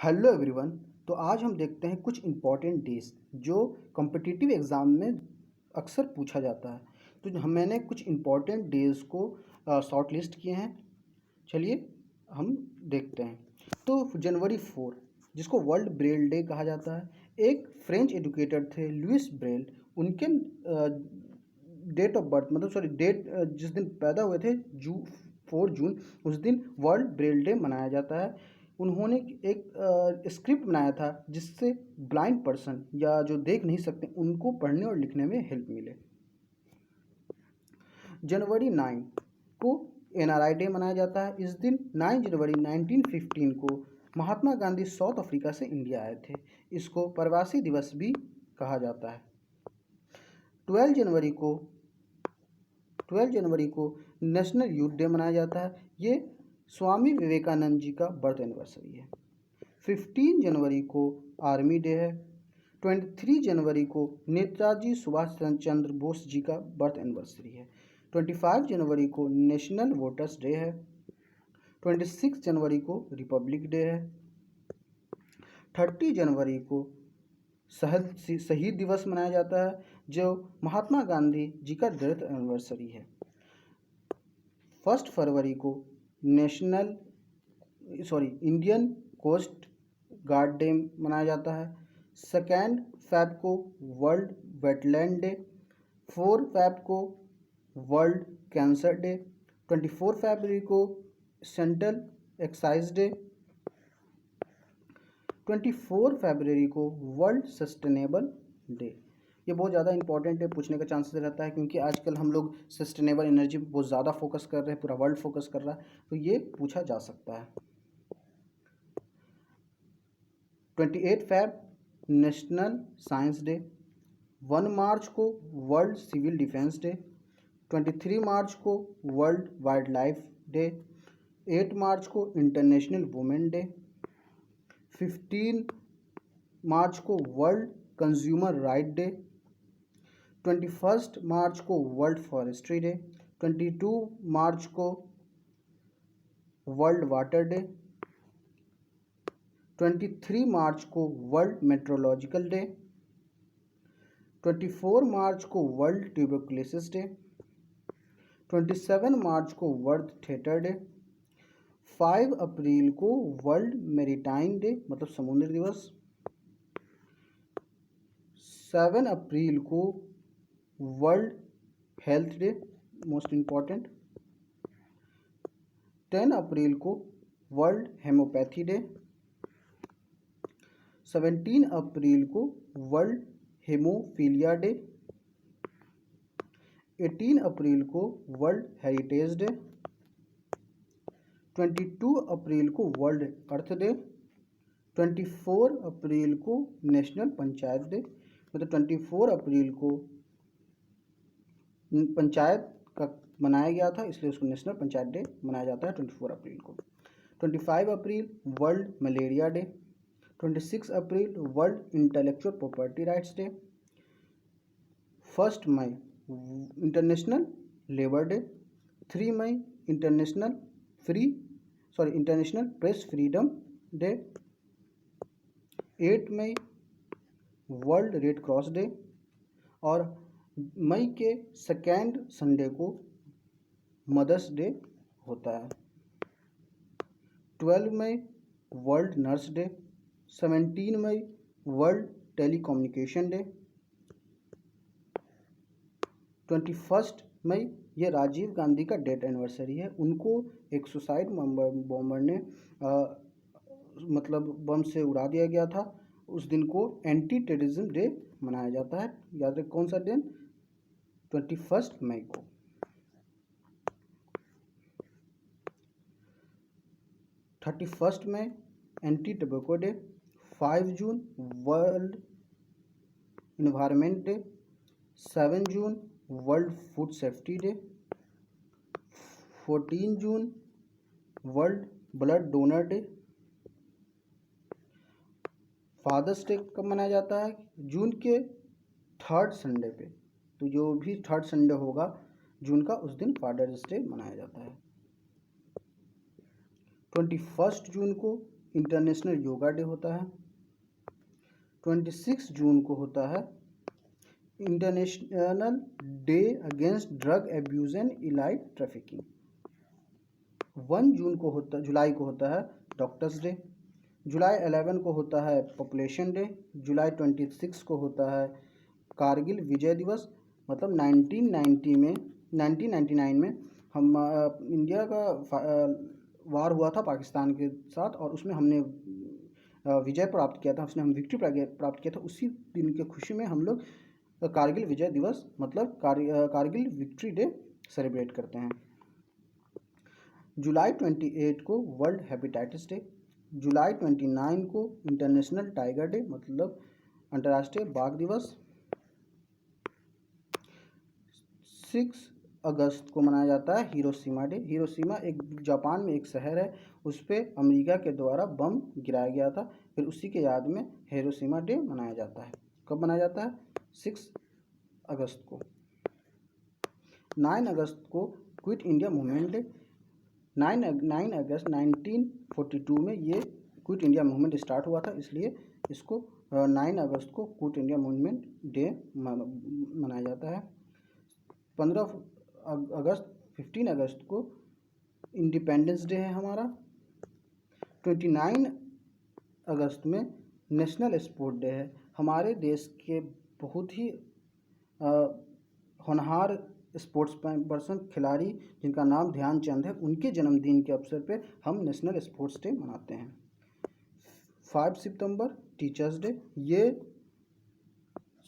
Hello everyone. तो आज हम देखते हैं कुछ इम्पॉर्टेंट डेज जो कॉम्पिटिटिव एग्ज़ाम में अक्सर पूछा जाता है। तो मैंने कुछ इम्पॉर्टेंट डेज को शॉर्ट लिस्ट किए हैं। चलिए हम देखते हैं। तो जनवरी 4 जिसको वर्ल्ड ब्रेल डे कहा जाता है, एक फ्रेंच एजुकेटर थे लुइस ब्रेल। उनके डेट ऑफ बर्थ मतलब सॉरी डेट जिस दिन पैदा हुए थे 4 जून, उस दिन वर्ल्ड ब्रेल डे मनाया जाता है। उन्होंने एक स्क्रिप्ट बनाया था जिससे ब्लाइंड पर्सन या जो देख नहीं सकते उनको पढ़ने और लिखने में हेल्प मिले। जनवरी 9 को एनआरआई डे मनाया जाता है। इस दिन 9 जनवरी 1915 को महात्मा गांधी साउथ अफ्रीका से इंडिया आए थे। इसको प्रवासी दिवस भी कहा जाता है। 12 जनवरी को 12 जनवरी को नेशनल यूथ डे मनाया जाता है। ये स्वामी विवेकानंद जी का बर्थ एनिवर्सरी है। 15 जनवरी को आर्मी डे है। 23 जनवरी को नेताजी सुभाष चंद्र बोस जी का बर्थ एनिवर्सरी है। 25 जनवरी को नेशनल वोटर्स डे है। 26 जनवरी को रिपब्लिक डे है। 30 जनवरी को शहीद दिवस मनाया जाता है जो महात्मा गांधी जी का डेथ एनिवर्सरी है। 1 फरवरी को इंडियन कोस्ट गार्ड डे मनाया जाता है। 2 फेब को वर्ल्ड वेटलैंड डे। 4 फेब को वर्ल्ड कैंसर डे। 24 फरवरी को सेंट्रल एक्साइज डे। 24 फरवरी को वर्ल्ड सस्टेनेबल डे। ये बहुत ज़्यादा इंपॉर्टेंट है, पूछने का चांसेस रहता है क्योंकि आजकल हम लोग सस्टेनेबल एनर्जी पर बहुत ज़्यादा फोकस कर रहे हैं, पूरा वर्ल्ड फोकस कर रहा है, तो ये पूछा जा सकता है। 28 फैब नेशनल साइंस डे। 1 मार्च को वर्ल्ड सिविल डिफेंस डे। 23 मार्च को वर्ल्ड वाइल्ड लाइफ डे। 8 मार्च को इंटरनेशनल वुमेन डे। 15 मार्च को वर्ल्ड कंज्यूमर राइट डे। 21 मार्च को वर्ल्ड फॉरेस्ट्री डे। 22 मार्च को वर्ल्ड वाटर डे। 23 मार्च को वर्ल्ड मेट्रोलॉजिकल डे। 24 मार्च को वर्ल्ड ट्यूबरकुलोसिस डे। 27 मार्च को world theatre day. 5 अप्रैल को वर्ल्ड मैरीटाइम डे मतलब समुद्र दिवस। 7 अप्रैल को world health day most important. 10 अप्रैल को वर्ल्ड हेमोपैथी डे। 17 अप्रैल को वर्ल्ड हेमोफीलिया डे। 18 अप्रैल को वर्ल्ड हेरिटेज डे। 22 अप्रैल को वर्ल्ड अर्थ डे। 24 अप्रैल को नेशनल पंचायत डे मतलब 24 अप्रैल को पंचायत का मनाया गया था, इसलिए उसको नेशनल पंचायत डे मनाया जाता है 24 अप्रैल को। 25 अप्रैल वर्ल्ड मलेरिया डे। 26 अप्रैल world intellectual property rights day. 1 मई इंटरनेशनल लेबर डे। 3 मई इंटरनेशनल प्रेस फ्रीडम डे। 8 मई वर्ल्ड रेड क्रॉस डे और मई के 2nd संडे को मदर्स डे होता है। 12 मई वर्ल्ड नर्स डे। 17 मई वर्ल्ड टेलीकम्युनिकेशन डे। 21 मई ये राजीव गांधी का डेथ एनिवर्सरी है। उनको एक सुसाइड बॉम्बर ने मतलब बम से उड़ा दिया गया था। उस दिन को एंटी टेररिज्म डे मनाया जाता है। याद रखें कौन सा दिन, 21 मई को। 31 मई एंटी टबैको डे। 5 जून वर्ल्ड इन्वायरमेंट डे। 7 जून वर्ल्ड फूड सेफ्टी डे। 14 जून world blood donor day. Father's day कब मनाया जाता है, जून के 3rd संडे पे। तो जो भी 3rd संडे होगा जून का, उस दिन फादर्स डे मनाया जाता है। 21 जून को इंटरनेशनल योगा डे होता है। 26 जून को होता है international day against drug abuse and elite trafficking. 1 जून को होता जुलाई को होता है डॉक्टर्स डे। जुलाई 11 को होता है पॉपुलेशन डे। जुलाई 26 को होता है कारगिल विजय दिवस। मतलब 1999 में हम इंडिया का वार हुआ था पाकिस्तान के साथ और उसमें हमने विजय प्राप्त किया था, उसने हम विक्ट्री प्राप्त किया था। उसी दिन के खुशी में हम लोग कारगिल विजय दिवस मतलब कारगिल विक्ट्री डे सेलिब्रेट करते हैं। जुलाई 28 को वर्ल्ड हेपेटाइटिस डे। जुलाई 29 को इंटरनेशनल टाइगर डे मतलब अंतर्राष्ट्रीय बाघ दिवस। 6 अगस्त को मनाया जाता है हिरोशिमा डे। हिरोशिमा एक जापान में एक शहर है, उस पर अमेरिका के द्वारा बम गिराया गया था, फिर उसी के याद में हिरोशिमा डे मनाया जाता है। कब मनाया जाता है? 6 अगस्त को। 9 अगस्त को क्विट इंडिया मूवमेंट डे। 9 अगस्त 1942 में ये क्विट इंडिया मूवमेंट स्टार्ट हुआ था, इसलिए इसको 9 अगस्त को क्विट इंडिया मूवमेंट डे मनाया जाता है। 15 अगस्त को इंडिपेंडेंस डे है हमारा। 29 अगस्त में नेशनल स्पोर्ट डे है। हमारे देश के बहुत ही होनहार स्पोर्ट्स पर्सन खिलाड़ी जिनका नाम ध्यानचंद है, उनके जन्मदिन के अवसर पर हम नेशनल स्पोर्ट्स डे मनाते हैं। 5 सितंबर टीचर्स डे। ये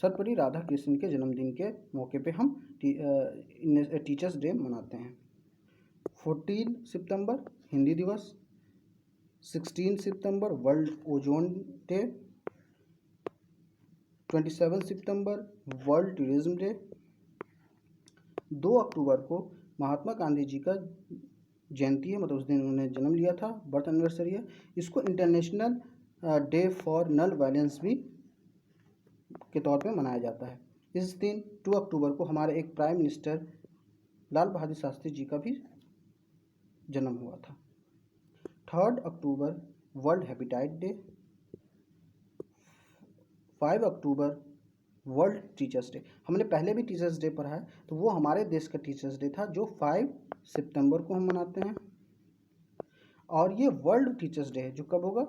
सर्वपल्ली राधाकृष्णन के जन्मदिन के मौके पे हम टीचर्स डे मनाते हैं। 14 सितंबर हिंदी दिवस। 16 सितंबर वर्ल्ड ओजोन डे। 27 सितंबर वर्ल्ड टूरिज्म डे। 2 अक्टूबर को महात्मा गांधी जी का जयंती है, मतलब उस दिन उन्होंने जन्म लिया था, बर्थ एनिवर्सरी है। इसको international day for non violence भी के तौर पे मनाया जाता है। इस दिन 2 अक्टूबर को हमारे एक प्राइम मिनिस्टर लाल बहादुर शास्त्री जी का भी जन्म हुआ था। 3 October world hepatitis day. 5 October world teachers day. हमने पहले भी टीचर्स डे पढ़ा है, तो वो हमारे देश का टीचर्स डे था जो 5 सितंबर को हम मनाते हैं। और ये वर्ल्ड टीचर्स डे है जो कब होगा?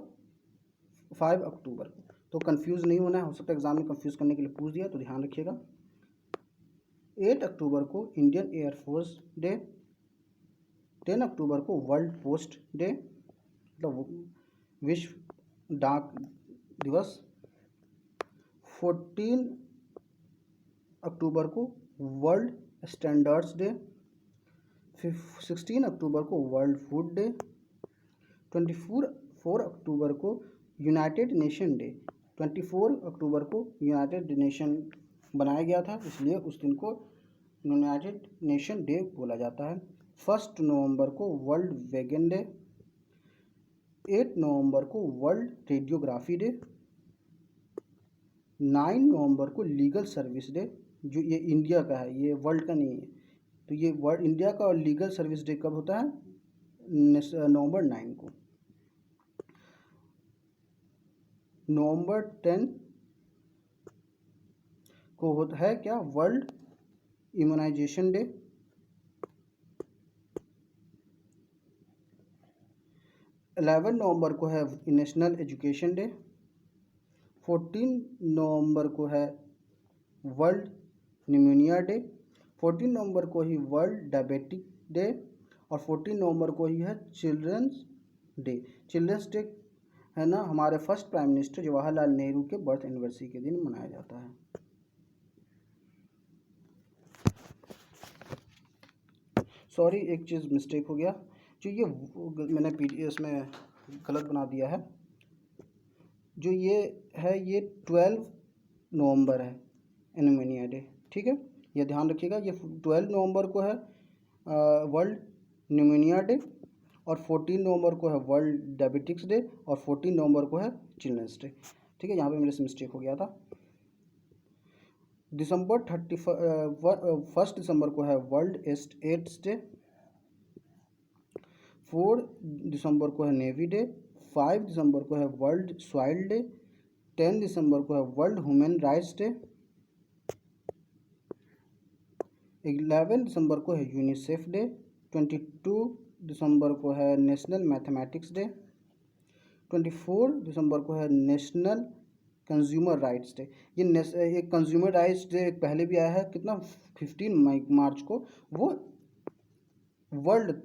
5 अक्टूबर को। तो कंफ्यूज नहीं होना है, हो सकता है एग्जाम में कंफ्यूज करने के लिए पूछ दिया, तो ध्यान रखिएगा। 8 अक्टूबर को इंडियन एयरफोर्स डे। 10 अक्टूबर को वर्ल्ड पोस्ट डे मतलब विश्व डाक दिवस। 14 अक्टूबर को वर्ल्ड स्टैंडर्ड्स डे। 16 अक्टूबर को वर्ल्ड फूड डे। 24 अक्टूबर को यूनाइटेड नेशन डे। 24 अक्टूबर को यूनाइटेड नेशन बनाया गया था, इसलिए उस दिन को यूनाइटेड नेशन डे बोला जाता है। 1 नवंबर को वर्ल्ड वेगन डे। 8 नवंबर को वर्ल्ड रेडियोग्राफी डे। 9 नवंबर को लीगल सर्विस डे, जो ये इंडिया का है, ये वर्ल्ड का नहीं है। तो ये वर्ल्ड इंडिया का और लीगल सर्विस डे कब होता है? नवंबर 9 को। नवंबर 10 को होता है क्या? World immunization day. 11 नवंबर को है नेशनल एजुकेशन डे। 14 नवंबर को है वर्ल्ड निमोनिया डे। 14 नवंबर को ही वर्ल्ड डायबिटिक डे और 14 नवंबर को ही है चिल्ड्रंस डे। चिल्ड्रंस डे है ना, हमारे first prime minister Jawaharlal Nehru के बर्थ एनिवर्सरी के दिन मनाया जाता है। सॉरी, एक चीज़ मिस्टेक हो गया, जो ये मैंने पीडीएफ में गलत बना दिया है। जो ये है ये 12 नवंबर है एनीमिया डे, ठीक है, ये ध्यान रखिएगा। ये 12 नवंबर को है वर्ल्ड न्यूमोनिया डे और 14 नवंबर को है वर्ल्ड डायबिटिक्स डे और 14 नवंबर को है चिल्ड्रंस डे, ठीक है। यहाँ पे मेरे से मिस्टेक हो गया था। 1 दिसंबर को है वर्ल्ड एड्स डे। 4 दिसंबर को है नेवी डे। 5 दिसंबर को है वर्ल्ड सॉइल डे, 10 दिसंबर को है वर्ल्ड ह्यूमन राइट्स डे, 11 दिसंबर को है यूनिसेफ डे, 22 दिसंबर को है नेशनल मैथमेटिक्स डे, 24 दिसंबर को है नेशनल कंज्यूमर राइट्स डे। ये कंज्यूमर राइट्स डे पहले भी आया है, कितना 15 मार्च को, वो वर्ल्ड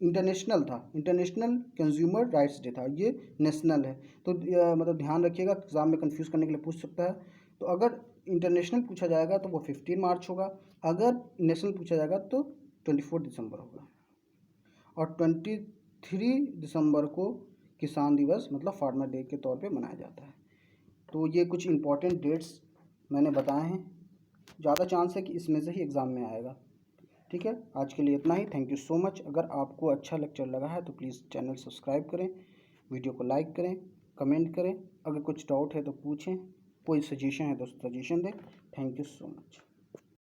इंटरनेशनल था, इंटरनेशनल कंज्यूमर राइट्स डे था, ये नेशनल है। तो मतलब ध्यान रखिएगा, एग्जाम में कंफ्यूज करने के लिए पूछ सकता है। तो अगर इंटरनेशनल पूछा जाएगा तो वो 15 मार्च होगा, अगर नेशनल पूछा जाएगा तो 24 दिसंबर होगा। और 23 दिसंबर को किसान दिवस मतलब फार्मर डे के तौर पे मनाया जाता है। तो ये कुछ इंपॉर्टेंट डेट्स मैंने बताए हैं, ज़्यादा चांस है कि इसमें से ही एग्ज़ाम में आएगा। ठीक है, आज के लिए इतना ही। Thank you so much. अगर आपको अच्छा लेक्चर लगा है तो प्लीज़ चैनल सब्सक्राइब करें, वीडियो को लाइक करें, कमेंट करें, अगर कुछ डाउट है तो पूछें, कोई सजेशन है तो सजेशन दें। Thank you so much.